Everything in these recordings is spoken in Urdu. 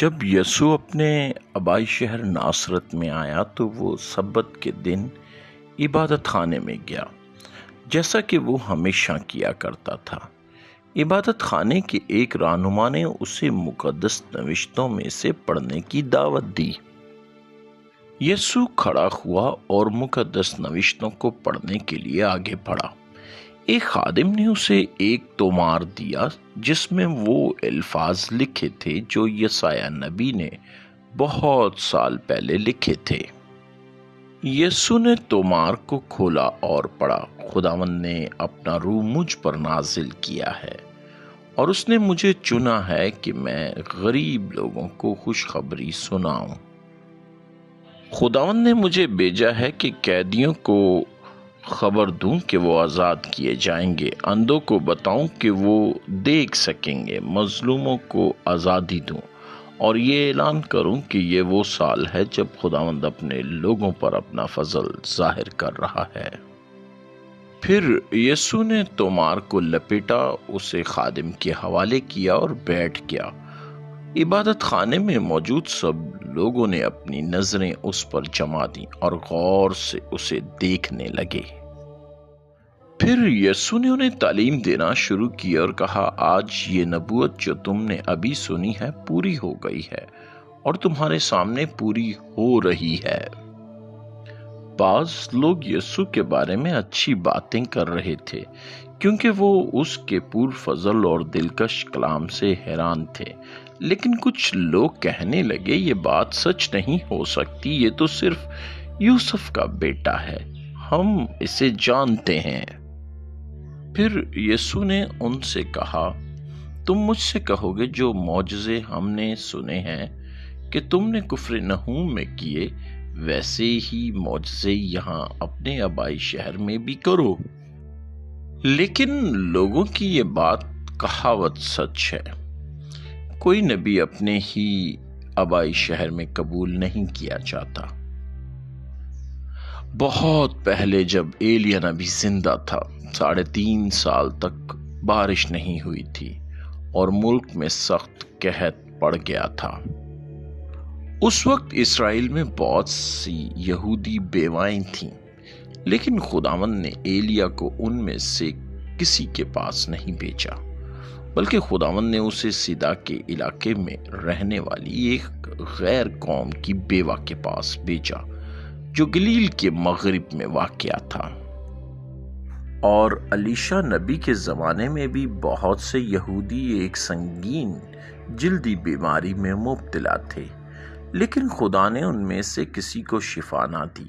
جب یسوع اپنے آبائی شہر ناصرت میں آیا تو وہ سبت کے دن عبادت خانے میں گیا، جیسا کہ وہ ہمیشہ کیا کرتا تھا۔ عبادت خانے کے ایک رہنما نے اسے مقدس نوشتوں میں سے پڑھنے کی دعوت دی۔ یسوع کھڑا ہوا اور مقدس نوشتوں کو پڑھنے کے لیے آگے بڑھا۔ ایک خادم نے اسے ایک تومار دیا جس میں وہ الفاظ لکھے تھے جو یسایہ نبی نے بہت سال پہلے لکھے تھے۔ یسوع نے تومار کو کھولا اور پڑھا، خداوند نے اپنا روح مجھ پر نازل کیا ہے اور اس نے مجھے چنا ہے کہ میں غریب لوگوں کو خوشخبری سناؤں۔ خداوند نے مجھے بھیجا ہے کہ قیدیوں کو خبر دوں کہ وہ آزاد کیے جائیں گے، اندھوں کو بتاؤں کہ وہ دیکھ سکیں گے، مظلوموں کو آزادی دوں، اور یہ اعلان کروں کہ یہ وہ سال ہے جب خداوند اپنے لوگوں پر اپنا فضل ظاہر کر رہا ہے۔ پھر یسوع نے تومار کو لپیٹا، اسے خادم کے حوالے کیا اور بیٹھ گیا۔ عبادت خانے میں موجود سب لوگوں نے اپنی نظریں اس پر جما دیں اور غور سے اسے دیکھنے لگے۔ پھر یسوع نے انہیں تعلیم دینا شروع کی اور کہا، آج یہ نبوت جو تم نے ابھی سنی ہے پوری ہو گئی ہے اور تمہارے سامنے پوری ہو رہی ہے۔ بعض لوگ یسوع کے بارے میں اچھی باتیں کر رہے تھے کیونکہ وہ اس کے پور فضل اور دلکش کلام سے حیران تھے، لیکن کچھ لوگ کہنے لگے، یہ بات سچ نہیں ہو سکتی، یہ تو صرف یوسف کا بیٹا ہے، ہم اسے جانتے ہیں۔ پھر یسوع نے ان سے کہا، تم مجھ سے کہو گے جو معجزے ہم نے سنے ہیں کہ تم نے کفر نحوم میں کیے، ویسے ہی معجزے یہاں اپنے آبائی شہر میں بھی کرو۔ لیکن لوگوں کی یہ بات کہاوت سچ ہے، کوئی نبی اپنے ہی آبائی شہر میں قبول نہیں کیا جاتا۔ بہت پہلے جب ایلیہ نبی زندہ تھا، 3.5 سال تک بارش نہیں ہوئی تھی اور ملک میں سخت قحط پڑ گیا تھا۔ اس وقت اسرائیل میں بہت سی یہودی بیوائیں تھیں، لیکن خداوند نے ایلیہ کو ان میں سے کسی کے پاس نہیں بھیجا، بلکہ خداوند نے اسے سیدا کے علاقے میں رہنے والی ایک غیر قوم کی بیوہ کے پاس بھیجا جو گلیل کے مغرب میں واقع تھا۔ اور الیشا نبی کے زمانے میں بھی بہت سے یہودی ایک سنگین جلدی بیماری میں مبتلا تھے، لیکن خدا نے ان میں سے کسی کو شفا نہ دی،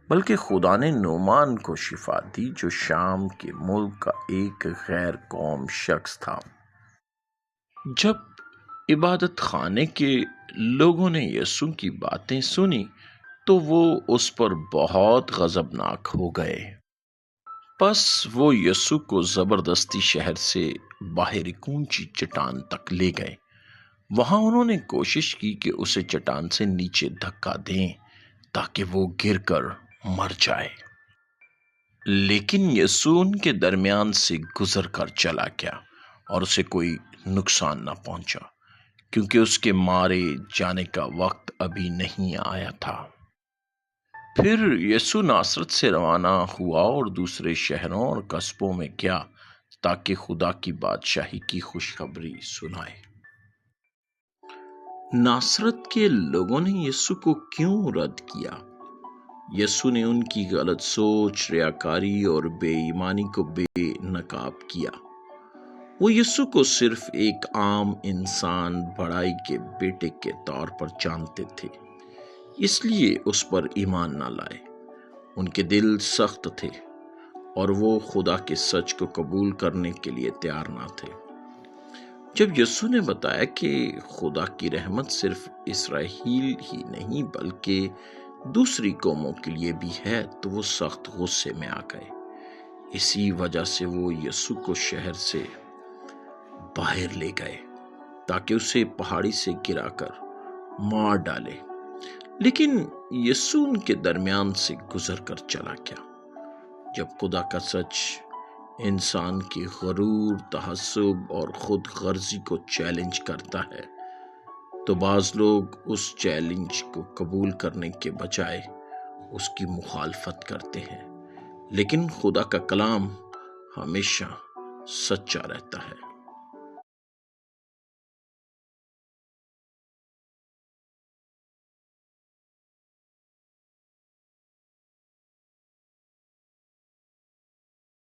بلکہ خدا نے نعمان کو شفا دی جو شام کے ملک کا ایک غیر قوم شخص تھا۔ جب عبادت خانے کے لوگوں نے یسوع کی باتیں سنی تو وہ اس پر بہت غضبناک ہو گئے۔ پس وہ یسوع کو زبردستی شہر سے باہر ایک اونچی چٹان تک لے گئے۔ وہاں انہوں نے کوشش کی کہ اسے چٹان سے نیچے دھکا دیں تاکہ وہ گر کر مر جائے، لیکن یسوع ان کے درمیان سے گزر کر چلا گیا اور اسے کوئی نقصان نہ پہنچا، کیونکہ اس کے مارے جانے کا وقت ابھی نہیں آیا تھا۔ پھر یسوع ناصرت سے روانہ ہوا اور دوسرے شہروں اور قصبوں میں گیا تاکہ خدا کی بادشاہی کی خوشخبری سنائے۔ ناصرت کے لوگوں نے یسوع کو کیوں رد کیا؟ یسوع نے ان کی غلط سوچ، ریاکاری اور بے ایمانی کو بے نقاب کیا۔ وہ یسوع کو صرف ایک عام انسان، بڑائی کے بیٹے کے طور پر جانتے تھے، اس لیے اس پر ایمان نہ لائے۔ ان کے دل سخت تھے اور وہ خدا کے سچ کو قبول کرنے کے لیے تیار نہ تھے۔ جب یسوع نے بتایا کہ خدا کی رحمت صرف اسرائیل ہی نہیں بلکہ دوسری قوموں کے لیے بھی ہے تو وہ سخت غصے میں آ گئے۔ اسی وجہ سے وہ یسوع کو شہر سے باہر لے گئے تاکہ اسے پہاڑی سے گرا کر مار ڈالے، لیکن یسوع ان کے درمیان سے گزر کر چلا گیا۔ جب خدا کا سچ انسان کی غرور، تعصب اور خود غرضی کو چیلنج کرتا ہے تو بعض لوگ اس چیلنج کو قبول کرنے کے بجائے اس کی مخالفت کرتے ہیں، لیکن خدا کا کلام ہمیشہ سچا رہتا ہے۔